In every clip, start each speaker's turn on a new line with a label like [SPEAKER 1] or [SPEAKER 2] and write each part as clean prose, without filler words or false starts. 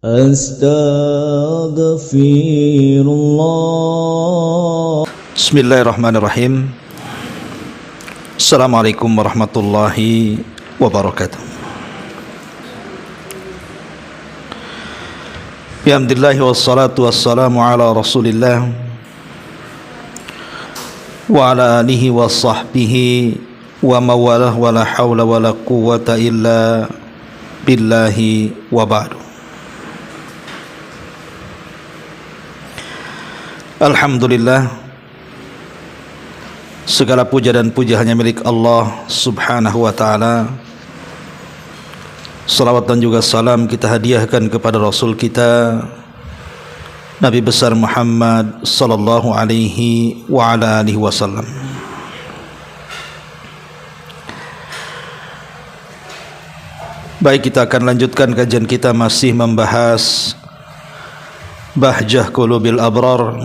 [SPEAKER 1] Astaghfirullah.
[SPEAKER 2] Bismillahirrahmanirrahim. Assalamualaikum warahmatullahi wabarakatuh. Alhamdulillah wassalatu wassalamu ala Rasulillah wa ala alihi wa sahbihi wa mawalah wa la hawla wa la quwwata illa billahi wa ba'du. Alhamdulillah, segala puja dan puji hanya milik Allah subhanahu wa ta'ala. Salawat dan juga salam kita hadiahkan kepada Rasul kita Nabi besar Muhammad sallallahu alaihi wa ala alihi wasallam. Baik, kita akan lanjutkan kajian kita masih membahas Bahjah Qulubil Abrar,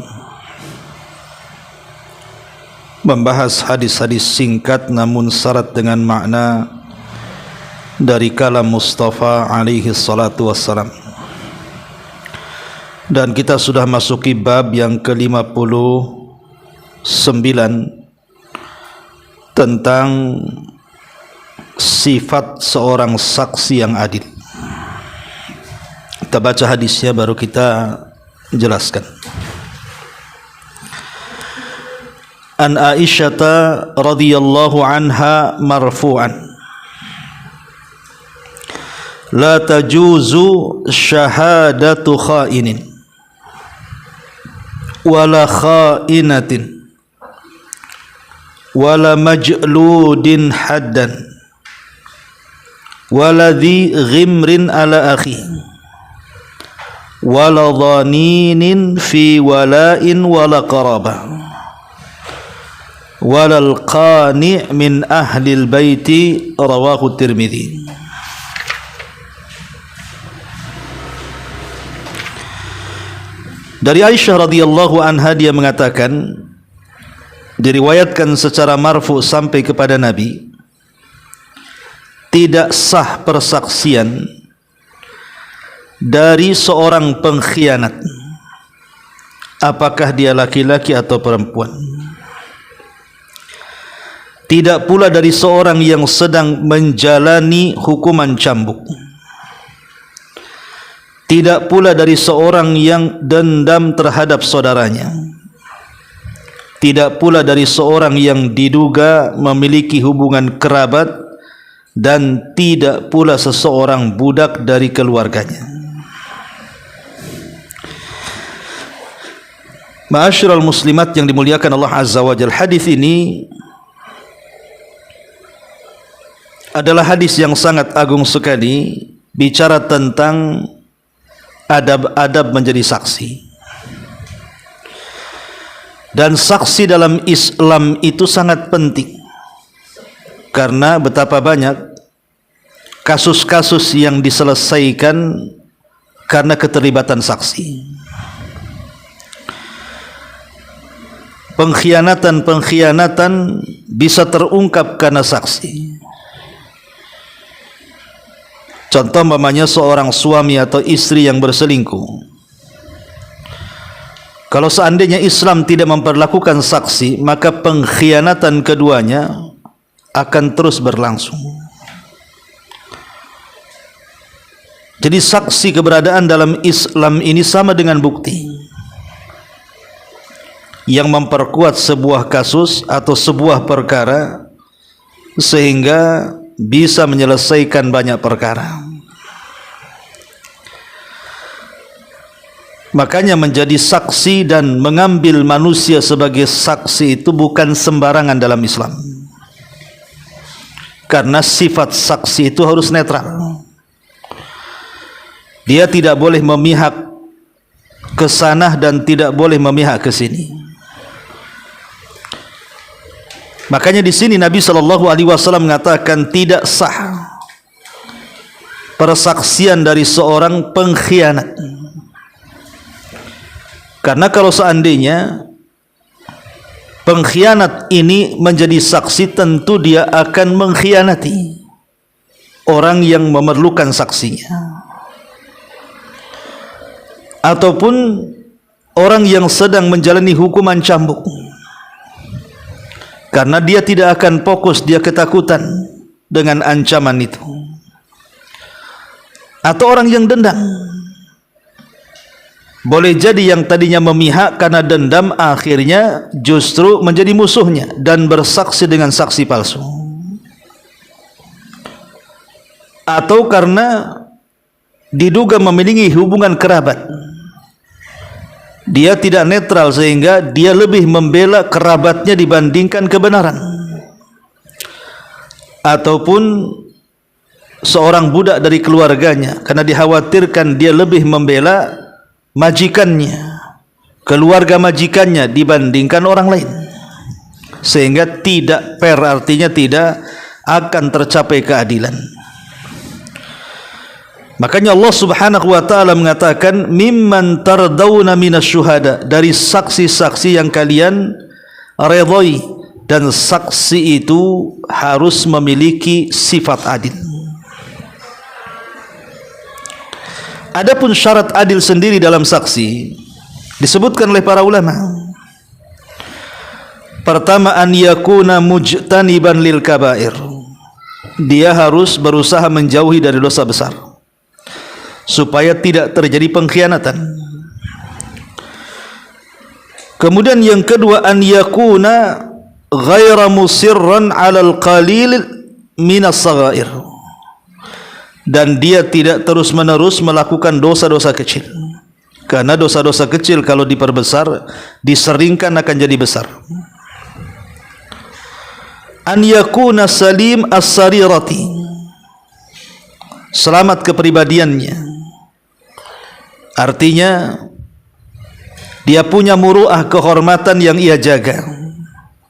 [SPEAKER 2] membahas hadis-hadis singkat namun syarat dengan makna dari kalam Mustafa alaihi salatu wassalam. Dan kita sudah masuki bab yang ke-59 tentang sifat seorang saksi yang adil. Kita baca hadisnya baru kita jelaskan. An Aisyah radhiyallahu anha marfu'an, la tajuzu syahadatu kha'inin wala kha'inatin wala majludin haddan wala dhi ghimrin ala akhi wala dhaninin fi wala'in wala qarabah wala al-qani' min ahli al-baiti, rawahu Tirmidzi. Dari Aisyah radhiyallahu anha, dia mengatakan, diriwayatkan secara marfu sampai kepada Nabi, tidak sah persaksian dari seorang pengkhianat, apakah dia laki-laki atau perempuan. Tidak pula dari seorang yang sedang menjalani hukuman cambuk. Tidak pula dari seorang yang dendam terhadap saudaranya. Tidak pula dari seorang yang diduga memiliki hubungan kerabat, dan tidak pula seseorang budak dari keluarganya. Ma'asyiral muslimat yang dimuliakan Allah Azza wa Jalla, hadis ini adalah hadis yang sangat agung sekali, bicara tentang adab-adab menjadi saksi. Dan saksi dalam Islam itu sangat penting, karena betapa banyak kasus-kasus yang diselesaikan karena keterlibatan saksi. Pengkhianatan bisa terungkap karena saksi. Contoh umpamanya seorang suami atau istri yang berselingkuh. Kalau seandainya Islam tidak memperlakukan saksi, maka pengkhianatan keduanya akan terus berlangsung. Jadi saksi, keberadaan dalam Islam ini sama dengan bukti yang memperkuat sebuah kasus atau sebuah perkara sehingga bisa menyelesaikan banyak perkara. Makanya menjadi saksi dan mengambil manusia sebagai saksi itu bukan sembarangan dalam Islam, karena sifat saksi itu harus netral. Dia tidak boleh memihak ke sana dan tidak boleh memihak ke sini. Makanya di sini Nabi sallallahu alaihi wasallam mengatakan tidak sah persaksian dari seorang pengkhianat. Karena kalau seandainya pengkhianat ini menjadi saksi, tentu dia akan mengkhianati orang yang memerlukan saksinya. ataupun orang yang sedang menjalani hukuman cambuk, karena dia tidak akan fokus, dia ketakutan dengan ancaman itu. Atau orang yang dendam, boleh jadi yang tadinya memihak karena dendam akhirnya justru menjadi musuhnya dan bersaksi dengan saksi palsu. Atau karena diduga memiliki hubungan kerabat, dia tidak netral sehingga dia lebih membela kerabatnya dibandingkan kebenaran. Ataupun seorang budak dari keluarganya, karena dikhawatirkan dia lebih membela majikannya, keluarga majikannya dibandingkan orang lain, sehingga tidak fair, artinya tidak akan tercapai keadilan. Makanya Allah Subhanahu wa taala mengatakan mimman tardawna minasyuhada, dari saksi-saksi yang kalian redhai, dan saksi itu harus memiliki sifat adil. Adapun syarat adil sendiri dalam saksi disebutkan oleh para ulama. Pertama, an yakuna mujtaniban lil kabair, dia harus berusaha menjauhi dari dosa besar supaya tidak terjadi pengkhianatan. Kemudian yang kedua, an yakuna ghaira musirran 'alal qalil minas saghair, dan dia tidak terus-menerus melakukan dosa-dosa kecil, karena dosa-dosa kecil kalau diperbesar, diseringkan akan jadi besar. An yakuna salim as-sarirati, selamat kepribadiannya, artinya dia punya muru'ah, kehormatan yang ia jaga,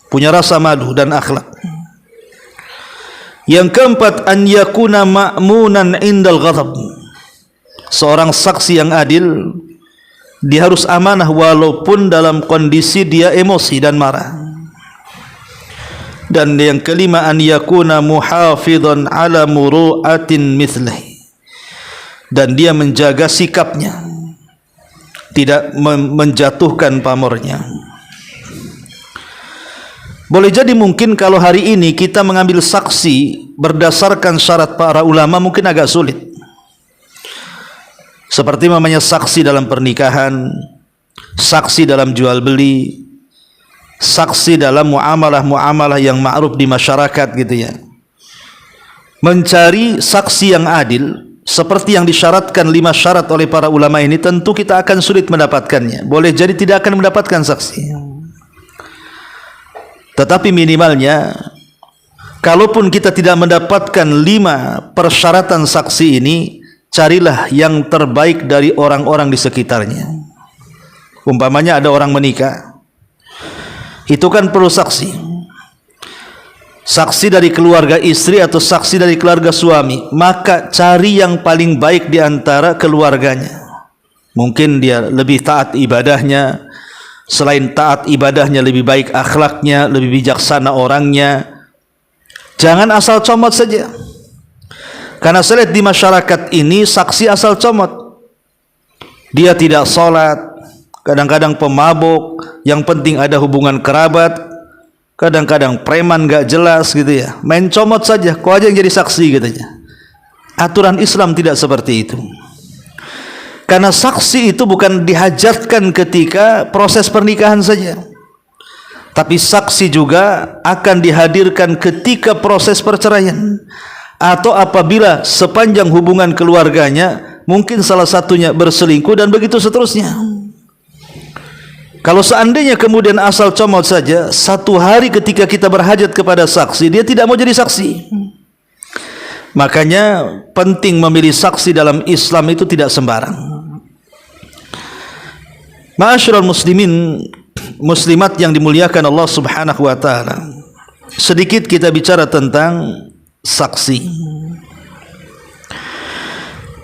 [SPEAKER 2] punya rasa malu dan akhlak. Yang keempat, an yakuna ma'munan indal ghadab, seorang saksi yang adil dia harus amanah walaupun dalam kondisi dia emosi dan marah. Dan yang kelima, an yakuna muhafidhan ala muru'atin mithlih, dan dia menjaga sikapnya, tidak menjatuhkan pamornya. Boleh jadi mungkin kalau hari ini kita mengambil saksi berdasarkan syarat para ulama mungkin agak sulit, seperti namanya saksi dalam pernikahan, saksi dalam jual beli, saksi dalam muamalah-muamalah yang ma'ruf di masyarakat gitu ya. Mencari saksi yang adil seperti yang disyaratkan 5 syarat oleh para ulama ini, tentu kita akan sulit mendapatkannya. Boleh jadi tidak akan mendapatkan saksi, tetapi minimalnya kalaupun kita tidak mendapatkan 5 persyaratan saksi ini, carilah yang terbaik dari orang-orang di sekitarnya. Umpamanya ada orang menikah, itu kan perlu saksi, saksi dari keluarga istri atau saksi dari keluarga suami, maka cari yang paling baik di antara keluarganya. Mungkin dia lebih taat ibadahnya, selain taat ibadahnya lebih baik akhlaknya, lebih bijaksana orangnya. Jangan asal comot saja, karena saya lihat di masyarakat ini saksi asal comot, dia tidak sholat, kadang-kadang pemabuk, yang penting ada hubungan kerabat, kadang-kadang preman gak jelas gitu ya, main comot saja, kau aja yang jadi saksi katanya. Aturan Islam tidak seperti itu, karena saksi itu bukan dihajatkan ketika proses pernikahan saja, tapi saksi juga akan dihadirkan ketika proses perceraian, atau apabila sepanjang hubungan keluarganya mungkin salah satunya berselingkuh dan begitu seterusnya. Kalau seandainya kemudian asal comot saja, satu hari ketika kita berhajat kepada saksi, dia tidak mau jadi saksi. Makanya penting memilih saksi dalam Islam itu tidak sembarang. Ma'asyiral muslimin muslimat yang dimuliakan Allah Subhanahu wa taala, sedikit kita bicara tentang saksi.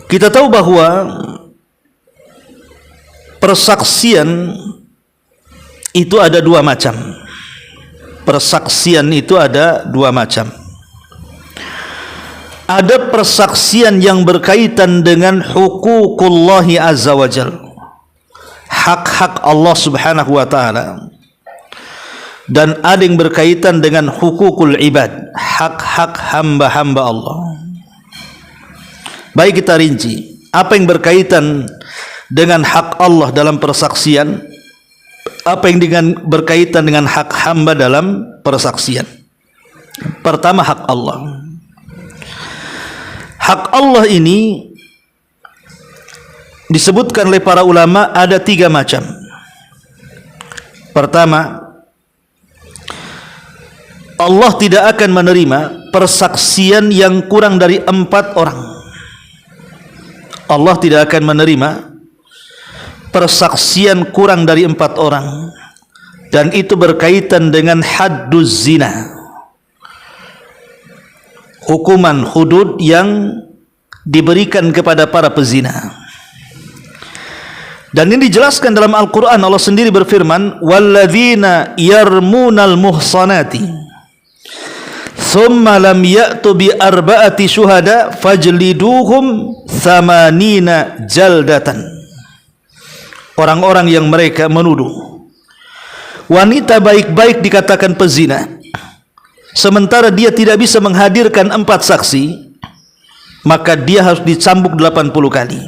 [SPEAKER 2] Kita tahu bahwa persaksian itu ada 2 macam. Persaksian itu ada 2 macam. Ada persaksian yang berkaitan dengan huququllahi azza wa jalla, hak-hak Allah Subhanahu wa taala, dan ada yang berkaitan dengan hukukul ibad, hak-hak hamba-hamba Allah. Baik, kita rinci apa yang berkaitan dengan hak Allah dalam persaksian, apa yang berkaitan dengan hak hamba dalam persaksian. Pertama, hak Allah. Hak Allah ini disebutkan oleh para ulama ada 3 macam. Pertama, Allah tidak akan menerima persaksian yang kurang dari 4 orang. Allah tidak akan menerima persaksian kurang dari 4 orang, dan itu berkaitan dengan hadduz zina, hukuman hudud yang diberikan kepada para pezina. Dan ini dijelaskan dalam Al-Quran. Allah sendiri berfirman, walladzina yarmunal muhsanati thumma lam ya'tu bi arba'ati syuhada fajliduhum thamanina jaldatan. Orang-orang yang mereka menuduh wanita baik-baik dikatakan pezina, sementara dia tidak bisa menghadirkan 4 saksi, maka dia harus dicambuk 80 kali.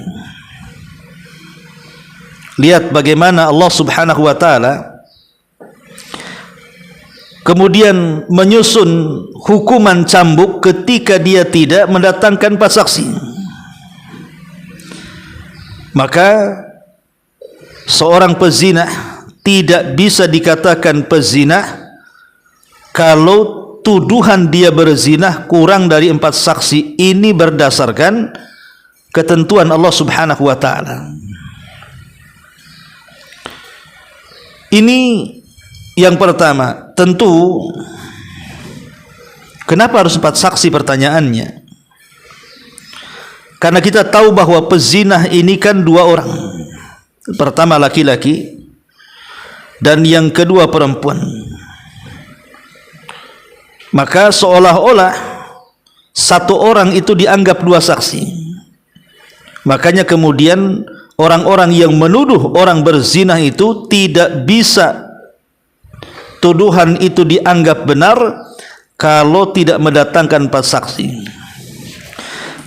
[SPEAKER 2] Lihat bagaimana Allah Subhanahu wa taala kemudian menyusun hukuman cambuk ketika dia tidak mendatangkan 4 saksi. Maka seorang pezina tidak bisa dikatakan pezina kalau tuduhan dia berzina kurang dari 4 saksi. Ini berdasarkan ketentuan Allah Subhanahu wa taala. Ini yang pertama. Tentu, kenapa harus 4 saksi pertanyaannya? Karena kita tahu bahwa pezinah ini kan 2 orang. Pertama laki-laki, dan yang kedua perempuan. Maka seolah-olah 1 orang itu dianggap 2 saksi. Makanya kemudian orang-orang yang menuduh orang berzina itu tidak bisa tuduhan itu dianggap benar kalau tidak mendatangkan 4 saksi.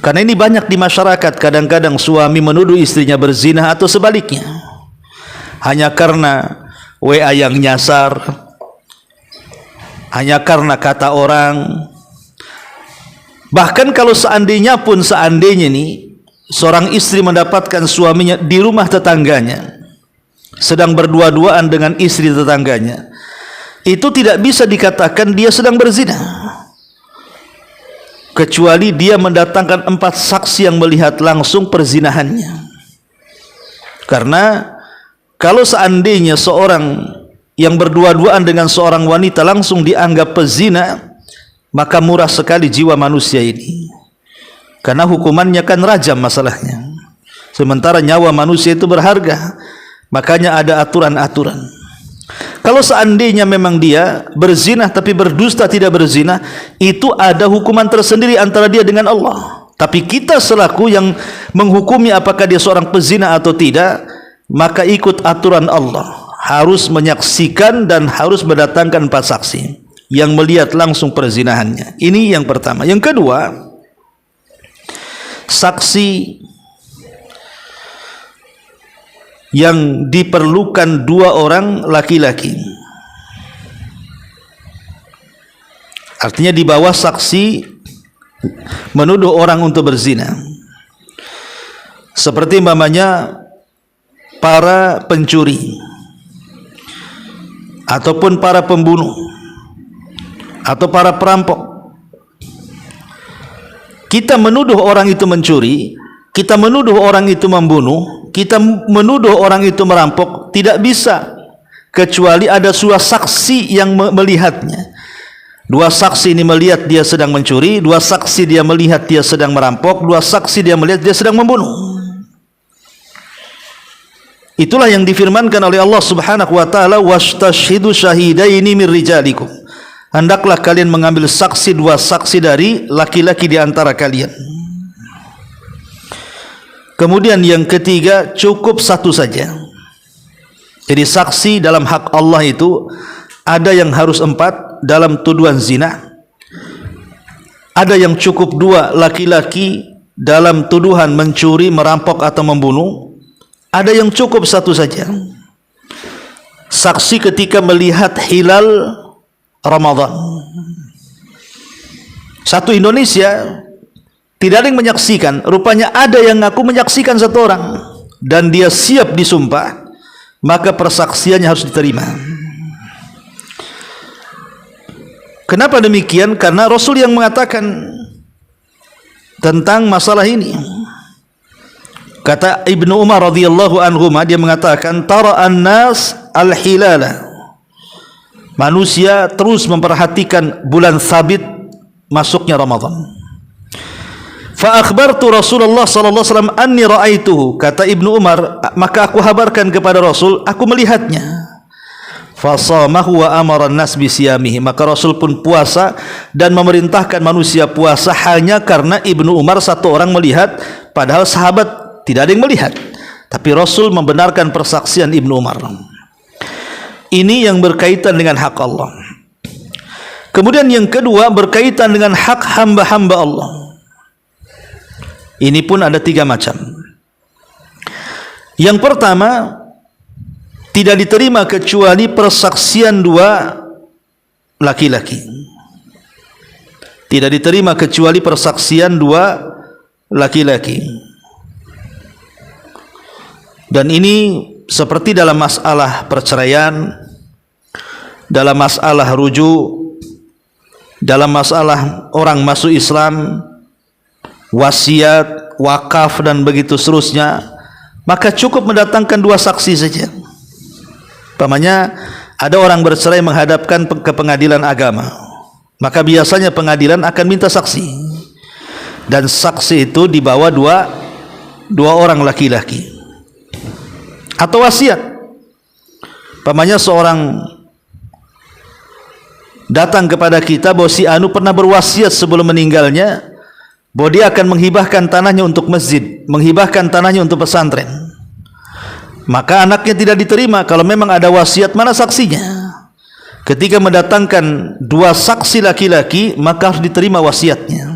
[SPEAKER 2] Karena ini banyak di masyarakat, kadang-kadang suami menuduh istrinya berzina atau sebaliknya, hanya karena WA yang nyasar, hanya karena kata orang. Bahkan kalau seandainya nih seorang istri mendapatkan suaminya di rumah tetangganya sedang berdua-duaan dengan istri tetangganya, itu tidak bisa dikatakan dia sedang berzina, kecuali dia mendatangkan 4 saksi yang melihat langsung perzinahannya. Karena kalau seandainya seorang yang berdua-duaan dengan seorang wanita langsung dianggap pezina, maka murah sekali jiwa manusia ini, karena hukumannya kan rajam masalahnya. Sementara nyawa manusia itu berharga, makanya ada aturan-aturan. Kalau seandainya memang dia berzina tapi berdusta tidak berzina, itu ada hukuman tersendiri antara dia dengan Allah. Tapi kita selaku yang menghukumi apakah dia seorang pezina atau tidak, maka ikut aturan Allah, harus menyaksikan dan harus mendatangkan 4 saksi yang melihat langsung perzinahannya. Ini yang pertama. Yang kedua, saksi yang diperlukan 2 orang laki-laki. Artinya di bawah saksi menuduh orang untuk berzina. Seperti umpamanya para pencuri, ataupun para pembunuh, atau para perampok. Kita menuduh orang itu mencuri, kita menuduh orang itu membunuh, kita menuduh orang itu merampok, tidak bisa kecuali ada 2 saksi yang melihatnya. 2 saksi ini melihat dia sedang mencuri, 2 saksi dia melihat dia sedang merampok, 2 saksi dia melihat dia sedang membunuh. Itulah yang difirmankan oleh Allah Subhanahu wa taala, wastashhidu syahidaini min rijalikum. Hendaklah kalian mengambil saksi 2 saksi dari laki-laki di antara kalian. Kemudian yang ketiga, cukup 1 saja. Jadi saksi dalam hak Allah itu ada yang harus 4 dalam tuduhan zina, ada yang cukup 2 laki-laki dalam tuduhan mencuri, merampok atau membunuh, ada yang cukup 1 saja, saksi ketika melihat hilal Ramadan. Satu Indonesia tidak ada yang menyaksikan, rupanya ada yang ngaku menyaksikan 1 orang dan dia siap disumpah, maka persaksiannya harus diterima. Kenapa demikian? Karena Rasul yang mengatakan tentang masalah ini. Kata Ibnu Umar radhiyallahu anhu, dia mengatakan tara'an nas al-hilala. Manusia terus memperhatikan bulan sabit masuknya Ramadan. Fa akhbartu Rasulullah sallallahu alaihi wasallam anni ra'aituhu. Kata Ibnu Umar, maka aku habarkan kepada Rasul, aku melihatnya. Fasamahu wa amara an-nas bisiyamihi. Maka Rasul pun puasa dan memerintahkan manusia puasa hanya karena Ibnu Umar 1 orang melihat, padahal sahabat tidak ada yang melihat. Tapi Rasul membenarkan persaksian Ibnu Umar. Ini yang berkaitan dengan hak Allah. Kemudian yang kedua berkaitan dengan hak hamba-hamba Allah. Ini pun ada 3 macam. Yang pertama, tidak diterima kecuali persaksian 2 laki-laki. Tidak diterima kecuali persaksian 2 laki-laki. Dan ini seperti dalam masalah perceraian, dalam masalah rujuk, dalam masalah orang masuk Islam, wasiat, wakaf dan begitu seterusnya, maka cukup mendatangkan 2 saksi saja. Umpamanya ada orang bercerai menghadapkan ke pengadilan agama, maka biasanya pengadilan akan minta saksi, dan saksi itu dibawa dua orang laki-laki. Atau wasiat, umpamanya seorang datang kepada kita bahwa si anu pernah berwasiat sebelum meninggalnya bahwa dia akan menghibahkan tanahnya untuk masjid, menghibahkan tanahnya untuk pesantren. Maka anaknya tidak diterima kalau memang ada wasiat, mana saksinya? Ketika mendatangkan 2 saksi laki-laki, maka harus diterima wasiatnya.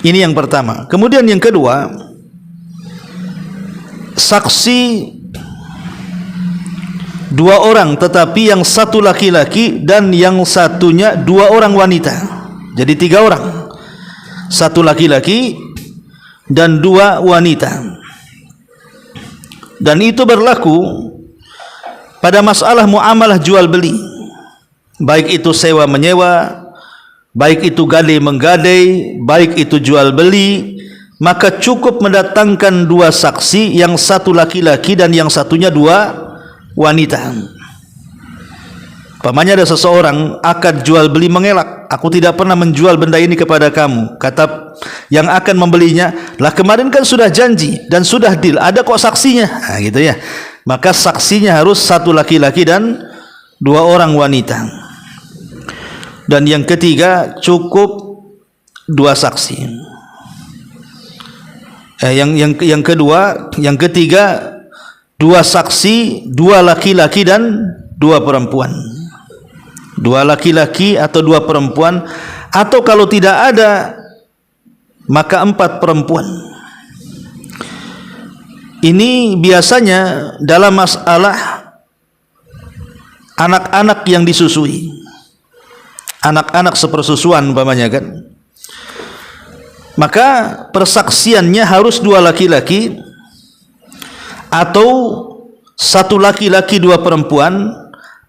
[SPEAKER 2] Ini yang pertama. Kemudian yang kedua, saksi 2 orang tetapi yang 1 laki-laki dan yang satunya 2 orang wanita. Jadi 3 orang. 1 laki-laki dan 2 wanita. Dan itu berlaku pada masalah muamalah jual beli, baik itu sewa menyewa, baik itu gadai menggadai, baik itu jual beli, maka cukup mendatangkan 2 saksi, yang 1 laki-laki dan yang satunya 2 wanita. Umpamanya ada seseorang akad jual beli mengelak, aku tidak pernah menjual benda ini kepada kamu. Kata yang akan membelinya, lah kemarin kan sudah janji dan sudah deal, ada kok saksinya. Nah, gitu ya. Maka saksinya harus 1 laki-laki dan 2 orang wanita. Dan yang ketiga cukup 2 saksi. Yang kedua, yang ketiga 2 saksi, 2 laki-laki dan 2 perempuan. 2 laki-laki atau 2 perempuan, atau kalau tidak ada maka 4 perempuan. Ini biasanya dalam masalah anak-anak yang disusui, anak-anak sepersusuan umpamanya kan, maka persaksiannya harus 2 laki-laki atau 1 laki-laki 2 perempuan,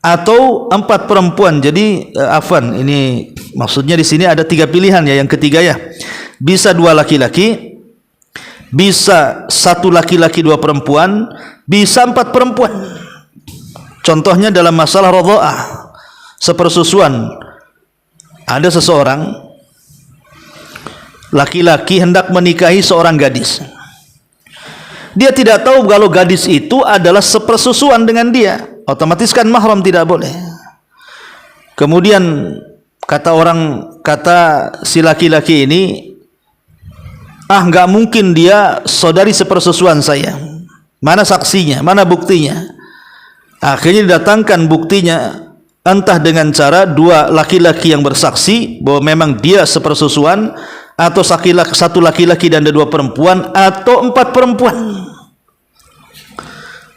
[SPEAKER 2] atau 4 perempuan. Jadi afwan, ini maksudnya di sini ada 3 pilihan ya. Yang ketiga ya, bisa 2 laki-laki, bisa 1 laki-laki 2 perempuan, bisa 4 perempuan. Contohnya dalam masalah radha'ah, sepersusuan, ada seseorang laki-laki hendak menikahi seorang gadis. Dia tidak tahu kalau gadis itu adalah sepersusuan dengan dia, otomatis kan mahram, tidak boleh. Kemudian kata si laki-laki ini, nggak mungkin dia saudari sepersusuan saya. Mana saksinya? Mana buktinya? Akhirnya didatangkan buktinya, entah dengan cara dua laki-laki yang bersaksi bahwa memang dia sepersusuan, atau satu laki-laki dan dua perempuan, atau 4 perempuan.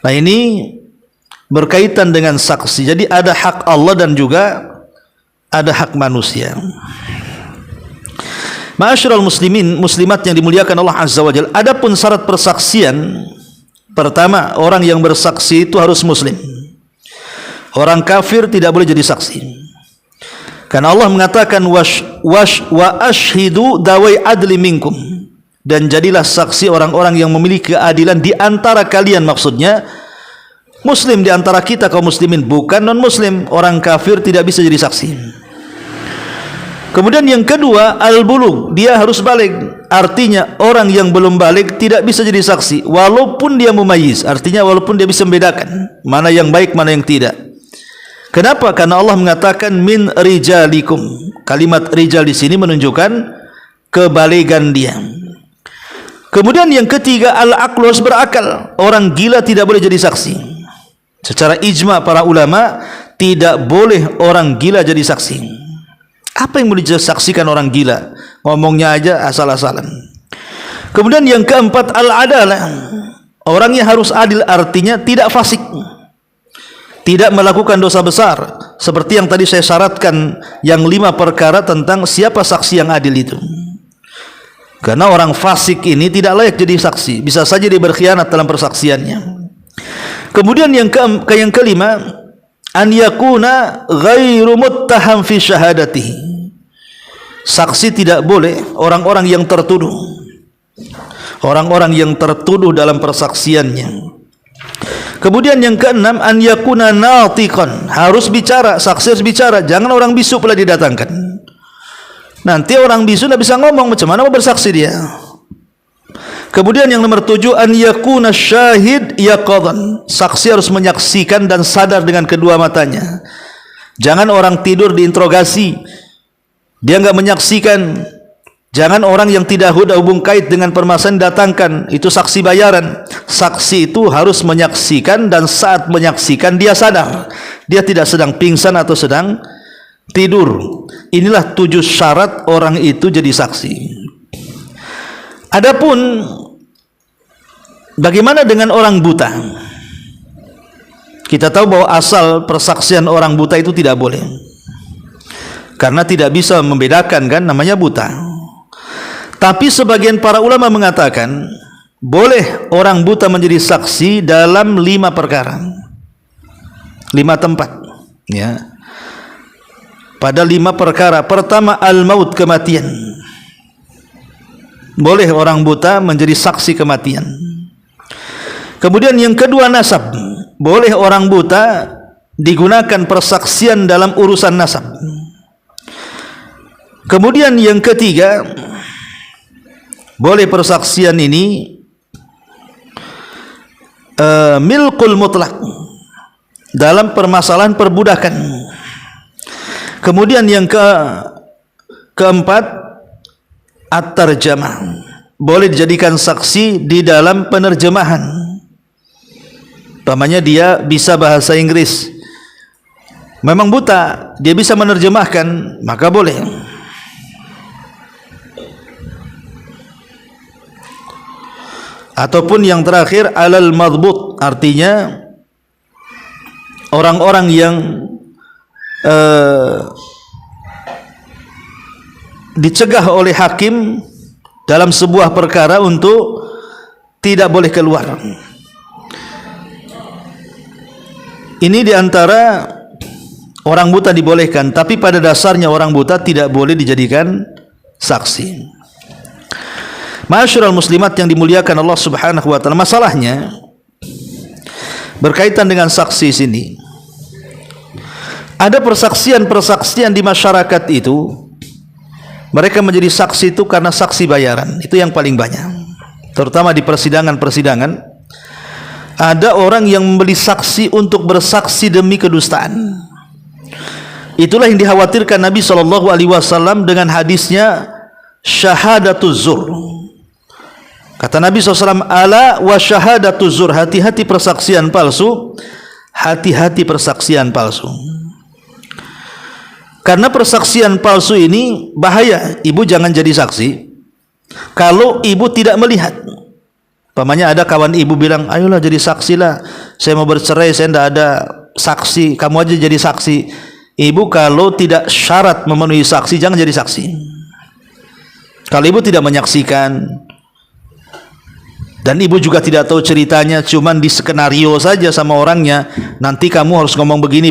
[SPEAKER 2] Nah, ini berkaitan dengan saksi. Jadi ada hak Allah dan juga ada hak manusia. Ma'asyiral muslimin, muslimat yang dimuliakan Allah Azza wa Jalla, adapun syarat persaksian, pertama, orang yang bersaksi itu harus muslim. Orang kafir tidak boleh jadi saksi. Karena Allah mengatakan wa ashhidu dawai adli minkum, dan jadilah saksi orang-orang yang memiliki keadilan di antara kalian. Maksudnya muslim di antara kita kaum muslimin, bukan non muslim. Orang kafir tidak bisa jadi saksi. Kemudian yang kedua, al-bulugh, dia harus balik. Artinya orang yang belum balik tidak bisa jadi saksi walaupun dia mumayyiz, artinya walaupun dia bisa membedakan mana yang baik mana yang tidak. Kenapa? Karena Allah mengatakan min rijalikum. Kalimat rijal di sini menunjukkan kebaligan dia. Kemudian yang ketiga, al-aqlu, harus berakal. Orang gila tidak boleh jadi saksi. Secara ijma para ulama, tidak boleh orang gila jadi saksi. Apa yang boleh disaksikan orang gila? Ngomongnya aja asal-asalan. Kemudian yang keempat, al-adalah. Orangnya harus adil, artinya tidak fasik, tidak melakukan dosa besar. Seperti yang tadi saya syaratkan, yang 5 perkara tentang siapa saksi yang adil itu. Karena orang fasik ini tidak layak jadi saksi, bisa saja dia berkhianat dalam persaksiannya. Kemudian yang kelima, an yakuna ghairu muttaham fi syahadatihi. Saksi tidak boleh orang-orang yang tertuduh, orang-orang yang tertuduh dalam persaksiannya. Kemudian yang keenam, an yakuna natiqan, harus bicara, saksi harus bicara, jangan orang bisu pula didatangkan. Nanti orang bisu tidak bisa ngomong, macam mana mau bersaksi dia. Kemudian yang nomor 7, an yakuna syahid yaqadhan, saksi harus menyaksikan dan sadar dengan kedua matanya. Jangan orang tidur diinterogasi, dia enggak menyaksikan. Jangan orang yang tidak ada hubung kait dengan permasalahan datangkan, itu saksi bayaran. Saksi itu harus menyaksikan, dan saat menyaksikan dia sadar, dia tidak sedang pingsan atau sedang tidur. Inilah 7 syarat orang itu jadi saksi. Adapun bagaimana dengan orang buta? Kita tahu bahwa asal persaksian orang buta itu tidak boleh, karena tidak bisa membedakan, kan, namanya buta. Tapi sebagian para ulama mengatakan boleh orang buta menjadi saksi dalam 5 perkara, 5 tempat, ya. Pada 5 perkara. Pertama, al-maut, kematian. Boleh orang buta menjadi saksi kematian. Kemudian yang kedua, nasab. Boleh orang buta digunakan persaksian dalam urusan nasab. Kemudian yang ketiga, boleh persaksian ini milkul mutlak, dalam permasalahan perbudakan. Kemudian yang keempat, at-tarjamah, boleh dijadikan saksi di dalam penerjemahan. Umpamanya dia bisa bahasa Inggris, memang buta, dia bisa menerjemahkan, maka boleh. Ataupun yang terakhir, alal madbut, artinya orang-orang yang dicegah oleh hakim dalam sebuah perkara untuk tidak boleh keluar. Ini diantara orang buta dibolehkan, tapi pada dasarnya orang buta tidak boleh dijadikan saksi. Ma'asyiral muslimat yang dimuliakan Allah Subhanahu wa taala, masalahnya berkaitan dengan saksi sini. Ada persaksian-persaksian di masyarakat itu, mereka menjadi saksi itu karena saksi bayaran. Itu yang paling banyak. Terutama di persidangan-persidangan, ada orang yang membeli saksi untuk bersaksi demi kedustaan. Itulah yang dikhawatirkan Nabi SAW dengan hadisnya syahadatuz zur. Kata Nabi SAW, ala wa syahadatuz zur, hati-hati persaksian palsu. hati-hati persaksian palsu. Karena persaksian palsu ini bahaya. Ibu jangan jadi saksi kalau ibu tidak melihat. Pamannya ada kawan ibu bilang, ayolah jadi saksi lah, saya mau bercerai, saya tidak ada saksi, kamu aja jadi saksi. Ibu kalau tidak syarat memenuhi saksi, jangan jadi saksi. Kalau ibu tidak menyaksikan dan ibu juga tidak tahu ceritanya, cuman di skenario saja sama orangnya, nanti kamu harus ngomong begini,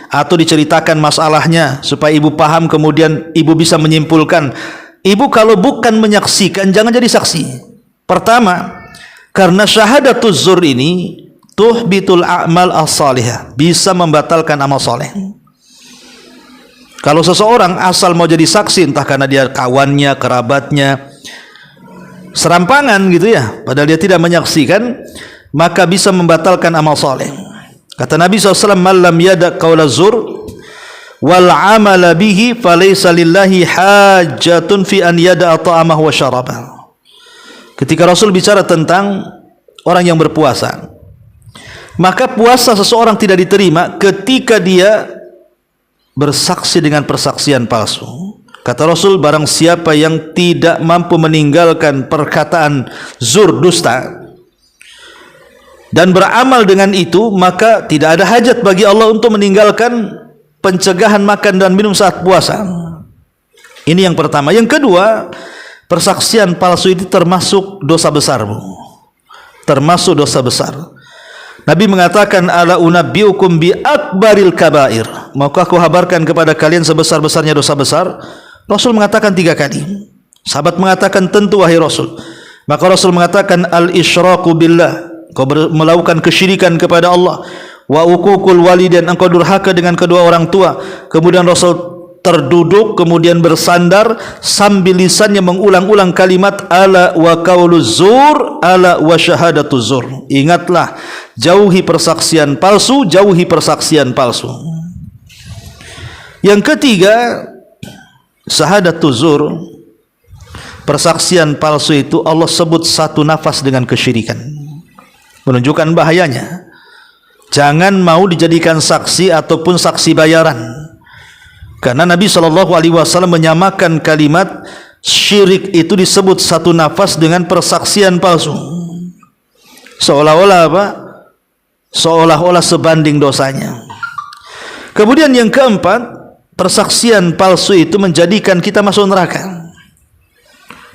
[SPEAKER 2] atau diceritakan masalahnya supaya ibu paham, kemudian ibu bisa menyimpulkan. Ibu kalau bukan menyaksikan, jangan jadi saksi. Pertama, karena syahadatuz zur ini tuhbitul a'mal as-salihah, bisa membatalkan amal soleh. Kalau seseorang asal mau jadi saksi, entah karena dia kawannya, kerabatnya, serampangan gitu ya, padahal dia tidak menyaksikan, maka bisa membatalkan amal soleh. Kata Nabi SAW, man lam yada' qawla zur wal amala bihi falaysa lillahi hajatun fi an yada'a ta'amahu wa syarabah. Ketika Rasul bicara tentang orang yang berpuasa, maka puasa seseorang tidak diterima ketika dia bersaksi dengan persaksian palsu. Kata Rasul, barang siapa yang tidak mampu meninggalkan perkataan zur, dusta, dan beramal dengan itu, maka tidak ada hajat bagi Allah untuk meninggalkan pencegahan makan dan minum saat puasa. Ini yang pertama. Yang kedua, persaksian palsu itu termasuk dosa besar, Bu. Termasuk dosa besar. Nabi mengatakan, ala unabbiukum bi akbaril kabair. Maukah aku kabarkan kepada kalian sebesar-besarnya dosa besar? Rasul mengatakan 3 kali. Sahabat mengatakan, tentu wahai Rasul. Maka Rasul mengatakan, al-isyraku billah, kau melakukan kesyirikan kepada Allah, wa uququl walidain, engkau durhaka dengan kedua orang tua. Kemudian Rasul terduduk, kemudian bersandar sambil lisannya mengulang-ulang kalimat ala wa qauluz zur, ala wa syahadatuz zur. Ingatlah, jauhi persaksian palsu, jauhi persaksian palsu. Yang ketiga, syahadatuz zur, persaksian palsu itu Allah sebut satu nafas dengan kesyirikan, menunjukkan bahayanya. Jangan mau dijadikan saksi ataupun saksi bayaran. Karena Nabi SAW menyamakan kalimat syirik itu disebut satu nafas dengan persaksian palsu. Seolah-olah apa? Seolah-olah sebanding dosanya. Kemudian yang keempat, persaksian palsu itu menjadikan kita masuk neraka.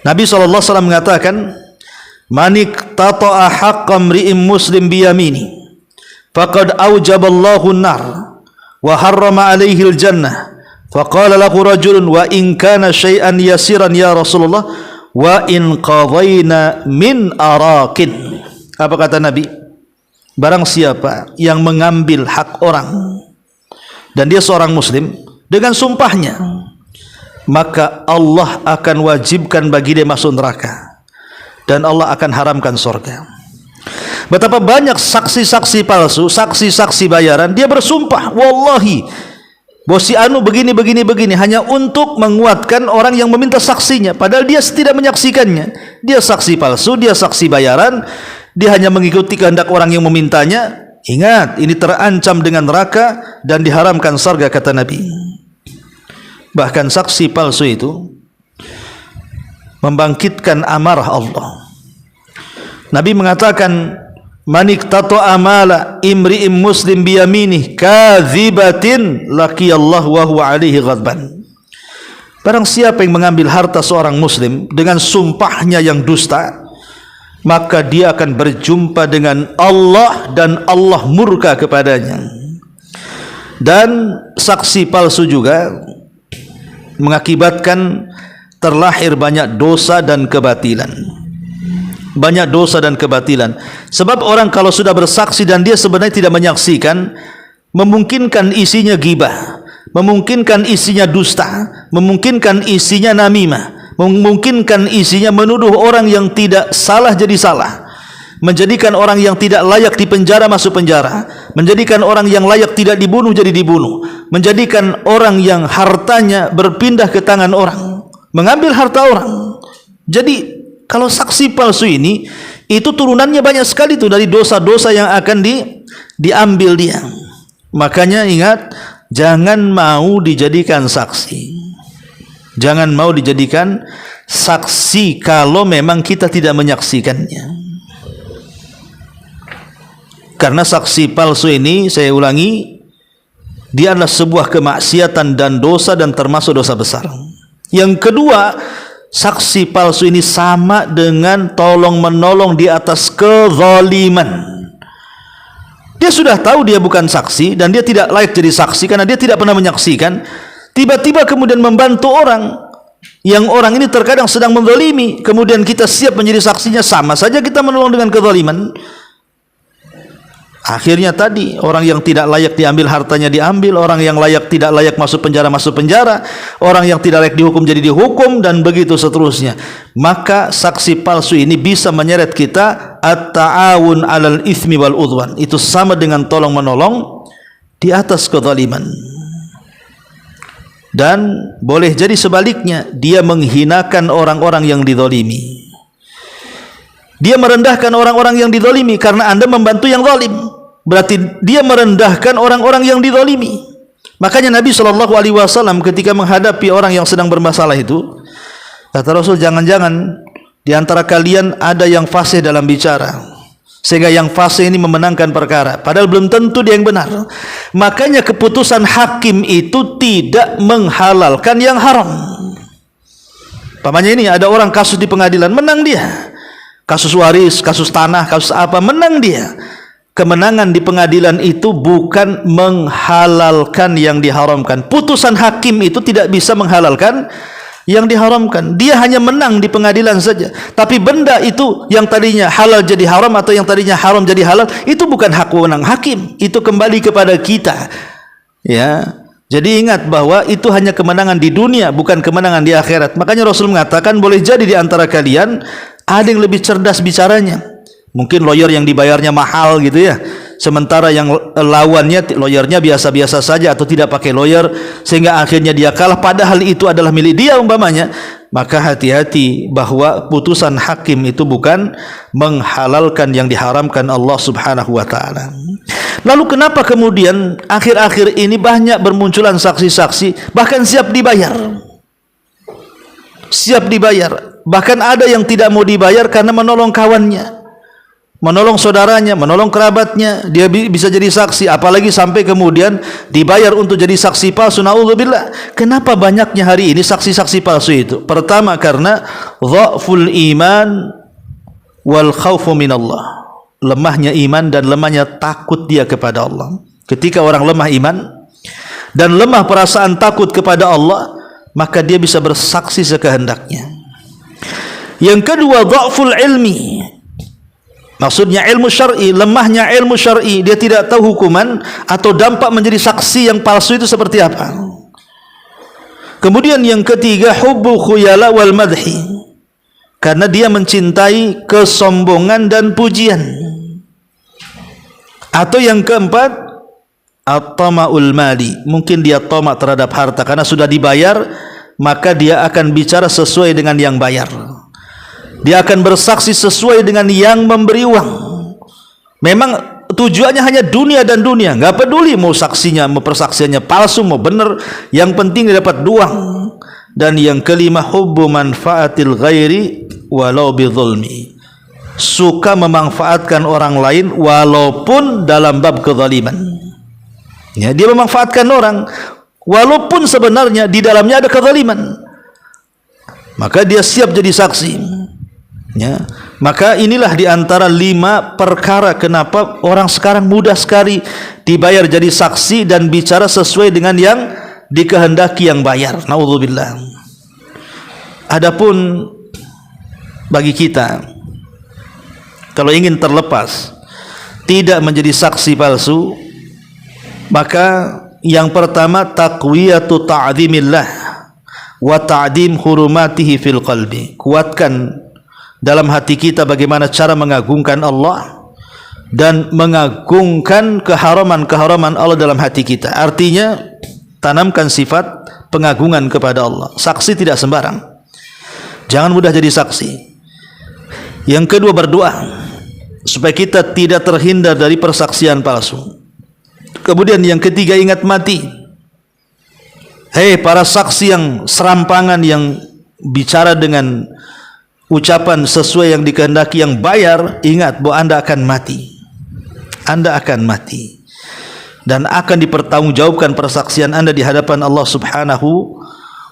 [SPEAKER 2] Nabi SAW mengatakan, manik tata'a haqqam ri'im muslim biyamini faqad aujaballahu nar wa harrama alaihil jannah. Faqala lahu rajulun wa in kana syai'an yasiran ya Rasulullah wa in qadhaina min araqin. Apa kata Nabi? Barang siapa yang mengambil hak orang dan dia seorang muslim dengan sumpahnya, maka Allah akan wajibkan bagi dia masuk neraka dan Allah akan haramkan surga. Betapa banyak saksi-saksi palsu, saksi-saksi bayaran, dia bersumpah, wallahi bosi anu begini hanya untuk menguatkan orang yang meminta saksinya, padahal dia tidak menyaksikannya. Dia saksi palsu, dia saksi bayaran, dia hanya mengikuti kehendak orang yang memintanya. Ingat, ini terancam dengan neraka dan diharamkan surga, kata Nabi. Bahkan saksi palsu itu membangkitkan amarah Allah. Nabi mengatakan, manik tato amala imri'im muslim biyaminih kadhibatin laqiyallahu wa huwa alaihi ghadban. Barang siapa yang mengambil harta seorang muslim dengan sumpahnya yang dusta, maka dia akan berjumpa dengan Allah dan Allah murka kepadanya. Dan saksi palsu juga mengakibatkan terlahir banyak dosa dan kebatilan. Banyak dosa dan kebatilan. Sebab orang kalau sudah bersaksi dan dia sebenarnya tidak menyaksikan, memungkinkan isinya ghibah, memungkinkan isinya dusta, memungkinkan isinya namimah, memungkinkan isinya menuduh orang yang tidak salah jadi salah, menjadikan orang yang tidak layak di penjara masuk penjara, menjadikan orang yang layak tidak dibunuh jadi dibunuh, menjadikan orang yang hartanya berpindah ke tangan orang, mengambil harta orang. Jadi kalau saksi palsu ini, itu turunannya banyak sekali tuh dari dosa-dosa yang akan diambil dia. Makanya ingat, jangan mau dijadikan saksi. Jangan mau dijadikan saksi kalau memang kita tidak menyaksikannya. Karena saksi palsu ini, saya ulangi, dia adalah sebuah kemaksiatan dan dosa, dan termasuk dosa besar. Yang kedua, saksi palsu ini sama dengan tolong menolong di atas kezaliman. Dia sudah tahu dia bukan saksi dan dia tidak layak jadi saksi karena dia tidak pernah menyaksikan. Tiba-tiba kemudian membantu orang yang orang ini terkadang sedang menzalimi, kemudian kita siap menjadi saksinya, sama saja kita menolong dengan kezaliman. Akhirnya tadi, orang yang tidak layak diambil hartanya diambil, orang yang layak tidak layak masuk penjara, orang yang tidak layak dihukum jadi dihukum, dan begitu seterusnya. Maka saksi palsu ini bisa menyeret kita at-ta'awun 'alal itsmi wal udwan. Itu sama dengan tolong menolong di atas kezaliman. Dan boleh jadi sebaliknya, dia menghinakan orang-orang yang dizalimi. Dia merendahkan orang-orang yang dizalimi karena Anda membantu yang zalim. Berarti dia merendahkan orang-orang yang dizalimi. Makanya Nabi SAW ketika menghadapi orang yang sedang bermasalah itu, kata Rasul, jangan-jangan di antara kalian ada yang fasih dalam bicara, sehingga yang fasih ini memenangkan perkara, padahal belum tentu dia yang benar. Makanya keputusan hakim itu tidak menghalalkan yang haram. Pamannya ini ada orang kasus di pengadilan, menang dia. Kasus waris, kasus tanah, kasus apa, menang dia. Kemenangan di pengadilan itu bukan menghalalkan yang diharamkan. Putusan hakim itu tidak bisa menghalalkan yang diharamkan. Dia hanya menang di pengadilan saja. Tapi benda itu yang tadinya halal jadi haram, atau yang tadinya haram jadi halal, itu bukan hak wewenang hakim. Itu kembali kepada kita. Ya. Jadi ingat bahwa itu hanya kemenangan di dunia, bukan kemenangan di akhirat. Makanya Rasul mengatakan, boleh jadi di antara kalian ada yang lebih cerdas bicaranya. Mungkin lawyer yang dibayarnya mahal gitu ya, sementara yang lawannya lawyernya biasa-biasa saja atau tidak pakai lawyer, sehingga akhirnya dia kalah padahal itu adalah milik dia umpamanya. Maka hati-hati bahwa putusan hakim itu bukan menghalalkan yang diharamkan Allah Subhanahu wa taala. Lalu kenapa kemudian akhir-akhir ini banyak bermunculan saksi-saksi bahkan siap dibayar? Siap dibayar. Bahkan ada yang tidak mau dibayar karena menolong kawannya, menolong saudaranya, menolong kerabatnya, dia bisa jadi saksi, apalagi sampai kemudian dibayar untuk jadi saksi palsu. Na'udzubillah. Kenapa banyaknya hari ini saksi-saksi palsu itu? Pertama, karena dha'ful iman wal khawfu minallah. Lemahnya iman dan lemahnya takut dia kepada Allah. Ketika orang lemah iman dan lemah perasaan takut kepada Allah, maka dia bisa bersaksi sekehendaknya. Yang kedua, dha'ful ilmi. Maksudnya ilmu syar'i, lemahnya ilmu syar'i, dia tidak tahu hukuman atau dampak menjadi saksi yang palsu itu seperti apa. Kemudian yang ketiga, hubbu khuyala wal madhi, karena dia mencintai kesombongan dan pujian. Atau yang keempat, at-tama'ul mali, mungkin dia tamak terhadap harta karena sudah dibayar, maka dia akan bicara sesuai dengan yang bayar. Dia akan bersaksi sesuai dengan yang memberi uang. Memang tujuannya hanya dunia dan dunia, nggak peduli mau saksinya, mau persaksiannya palsu, mau benar, yang penting dia dapat uang. Dan yang kelima, hubbu manfaatil ghairi walau bidzulmi, suka memanfaatkan orang lain walaupun dalam bab kezaliman. Ya, dia memanfaatkan orang walaupun sebenarnya di dalamnya ada kezaliman, maka dia siap jadi saksi. Ya, maka inilah diantara 5 perkara kenapa orang sekarang mudah sekali dibayar jadi saksi dan bicara sesuai dengan yang dikehendaki yang bayar. Naudzubillah. Adapun bagi kita, kalau ingin terlepas tidak menjadi saksi palsu, maka yang pertama, taqwiyatu ta'zimillah wa ta'dim hurumatihi fil qalbi. Kuatkan dalam hati kita bagaimana cara mengagungkan Allah dan mengagungkan keharaman-keharaman Allah dalam hati kita. Artinya, tanamkan sifat pengagungan kepada Allah. Saksi tidak sembarang. Jangan mudah jadi saksi. Yang kedua, berdoa. supaya kita tidak terhindar dari persaksian palsu. Kemudian yang ketiga, ingat mati. Hei para saksi yang serampangan, yang bicara dengan ucapan sesuai yang dikehendaki, yang bayar, ingat bahwa Anda akan mati. Anda akan mati dan akan dipertanggungjawabkan persaksian Anda di hadapan Allah Subhanahu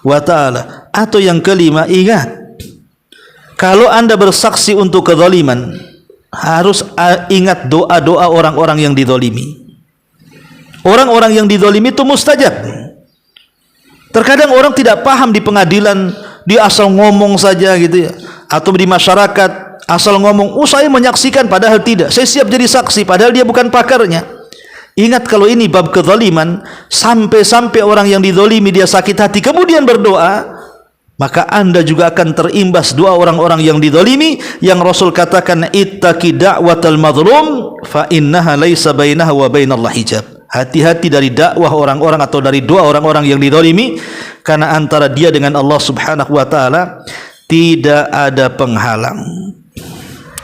[SPEAKER 2] wa ta'ala. Atau yang kelima, ingat, kalau Anda bersaksi untuk kezaliman, harus ingat doa-doa orang-orang yang dizalimi. Orang-orang yang dizalimi itu mustajab. Terkadang orang tidak paham di pengadilan, dia asal ngomong saja gitu ya, atau di masyarakat asal ngomong, oh saya menyaksikan, padahal tidak. Saya siap jadi saksi, padahal dia bukan pakarnya. Ingat, kalau ini bab kezaliman, sampai-sampai orang yang dizalimi dia sakit hati kemudian berdoa, maka Anda juga akan terimbas doa orang-orang yang dizalimi, yang Rasul katakan, ittaqi da'watal mazlum fa innaha laisa bainaha wa bainallahi hijab. Hati-hati dari dakwah orang-orang atau dari doa orang-orang yang dizalimi, karena antara dia dengan Allah Subhanahu wa ta'ala tidak ada penghalang.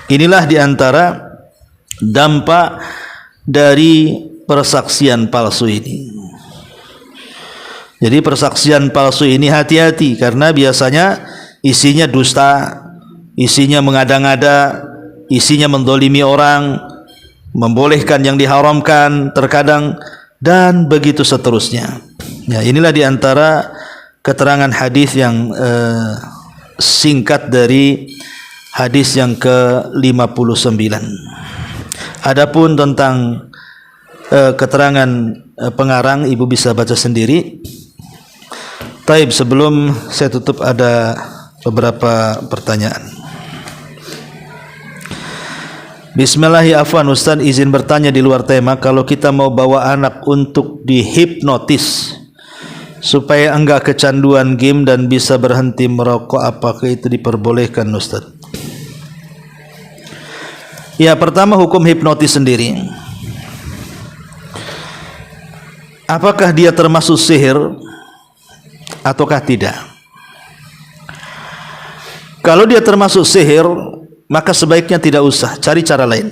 [SPEAKER 2] Inilah diantara dampak dari persaksian palsu ini. Jadi persaksian palsu ini hati-hati, karena biasanya isinya dusta, isinya mengada-ngada, isinya mendolimi orang, membolehkan yang diharamkan terkadang, dan begitu seterusnya. Ya, inilah diantara keterangan hadis yang singkat dari hadis yang ke-59. Adapun tentang keterangan pengarang, ibu bisa baca sendiri. Taib, sebelum saya tutup ada beberapa pertanyaan. Bismillahirrahmanirrahim. Ustaz, izin bertanya di luar tema, kalau kita mau bawa anak untuk dihipnotis supaya enggak kecanduan game dan bisa berhenti merokok, apakah itu diperbolehkan Ustaz? Ya, pertama hukum hipnotis sendiri, apakah dia termasuk sihir ataukah tidak? Kalau dia termasuk sihir, maka sebaiknya tidak usah, cari cara lain.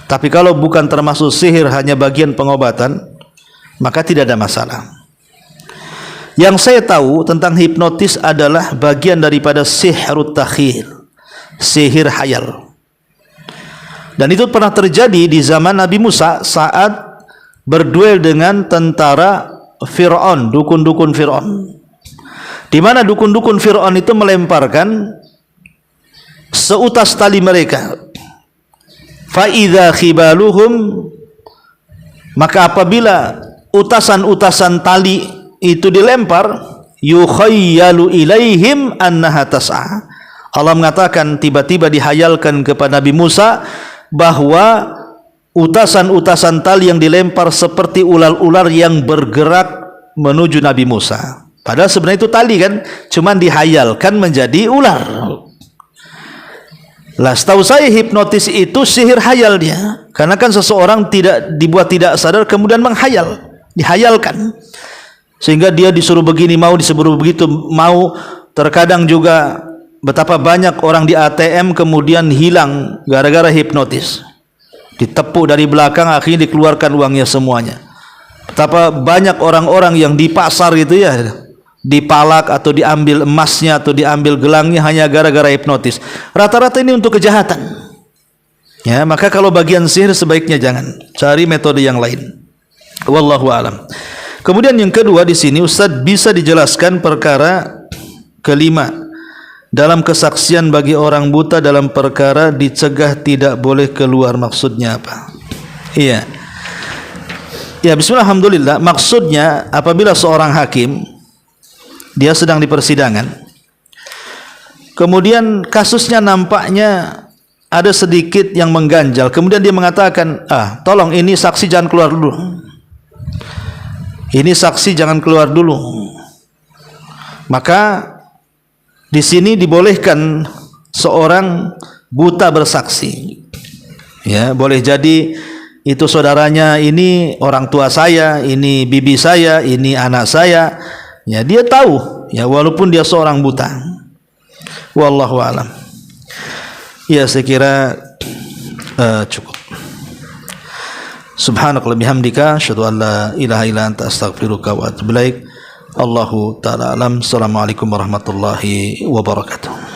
[SPEAKER 2] Tapi kalau bukan termasuk sihir, hanya bagian pengobatan, maka tidak ada masalah. Yang saya tahu tentang hipnotis adalah bagian daripada sihrut takhir, sihir hayal. Dan itu pernah terjadi di zaman Nabi Musa saat berduel dengan tentara Fir'aun, dukun-dukun Fir'aun, di mana dukun-dukun Fir'aun itu melemparkan seutas tali mereka. Fa idza khibaluhum, maka apabila utasan-utasan tali itu dilempar, yukhayyalu ilaihim annaha tas'a. Allah mengatakan, tiba-tiba dihayalkan kepada Nabi Musa bahwa utasan-utasan tali yang dilempar seperti ular-ular yang bergerak menuju Nabi Musa. Padahal sebenarnya itu tali kan, cuman dihayalkan menjadi ular. Lah, setahu saya hipnotis itu sihir hayal dia, karena kan seseorang dibuat tidak sadar kemudian menghayal, dihayalkan, sehingga dia disuruh begini mau, disuruh begitu mau. Terkadang juga betapa banyak orang di ATM kemudian hilang gara-gara hipnotis, ditepuk dari belakang, akhirnya dikeluarkan uangnya semuanya. Betapa banyak orang-orang yang di pasar gitu ya, dipalak atau diambil emasnya atau diambil gelangnya hanya gara-gara hipnotis. Rata-rata ini untuk kejahatan. Ya, maka kalau bagian sihir sebaiknya jangan, cari metode yang lain. Wallahu alam. Kemudian yang kedua di sini, Ustaz bisa dijelaskan perkara kelima dalam kesaksian bagi orang buta dalam perkara dicegah tidak boleh keluar, maksudnya apa? Iya. Ya, bismillah, alhamdulillah. Maksudnya apabila seorang hakim dia sedang di persidangan, kemudian kasusnya nampaknya ada sedikit yang mengganjal, kemudian dia mengatakan, tolong ini saksi jangan keluar dulu, ini saksi jangan keluar dulu. Maka di sini dibolehkan seorang buta bersaksi. Ya, boleh jadi itu saudaranya, ini orang tua saya, ini bibi saya, ini anak saya. Ya, dia tahu, ya, walaupun dia seorang buta. Wallahu alam. Ya, saya kira cukup. Subhanakallahumma bihamdika asyhadu an la ilaha illa anta astaghfiruka wa atubu ilaik. Allahu ta'ala alam. Assalamualaikum warahmatullahi wabarakatuh.